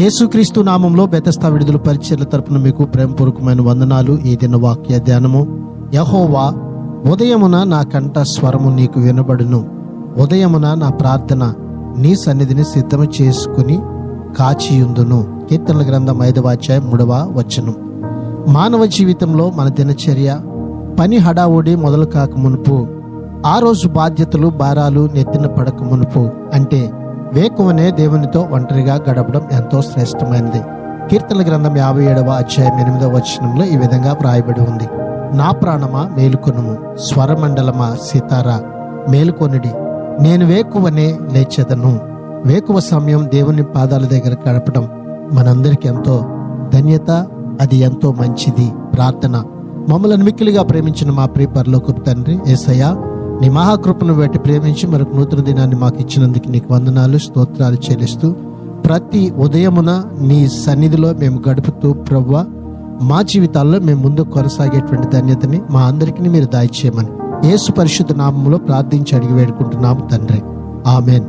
యేసుక్రీస్తు నామంలో బెతెస్దా విడుదల పరిచర్ల తరపున మీకు ప్రేమపూర్వకమైన వందనాలు. ఈ దిన వాక్య ధ్యానము. యెహోవా, ఉదయమున నా కంఠ స్వరము నీకు వినబడును. ఉదయమున నా ప్రార్థన నీ సన్నిధిని సిద్ధము చేసుకుని కాచియుందును. కీర్తనల గ్రంథం 5వ అధ్యాయం 3వ వచనం. మానవ జీవితంలో మన దినచర్య పని హడావుడి మొదలు కాక మునుపు, ఆ రోజు బాధ్యతలు భారాలు నెత్తిన పడక మునుపు, అంటే వేకువనే దేవునితో ఒంటరిగా గడపడం ఎంతో శ్రేష్టమైనది. కీర్తనల గ్రంథం 57వ అధ్యాయం 8వ వచనంలో ఈ విధంగా వ్రాయబడి ఉంది: నా ప్రాణమా మేలుకొనుము, స్వరమండలమా సితారా మేలుకొనుడి, నేను వేకువనే లేచెదను. వేకువ సమయం దేవుని పాదాల దగ్గర గడపడం మనందరికి ఎంతో ధన్యత, అది ఎంతో మంచిది. ప్రార్థన. మమ్మల్ని మిక్కిలిగా ప్రేమించిన మా ప్రియ పరలోకపు తండ్రి యేసయ్యా, నీ మహాకృపను బట్టి ప్రేమించి మరొక నూతన దినాన్ని మాకు ఇచ్చినందుకు నీకు వందనాలు, స్తోత్రాలు చెల్లిస్తూ, ప్రతి ఉదయమున నీ సన్నిధిలో మేము గడుపుతూ ప్రభువా, మా జీవితాల్లో మేము ముందుకు కొనసాగేటువంటి ధన్యతని మా అందరికీ మీరు దయచేయమని యేసు పరిశుద్ధ నామములో ప్రార్థించి అడిగి వేడుకుంటున్నాము తండ్రి. ఆమెన్.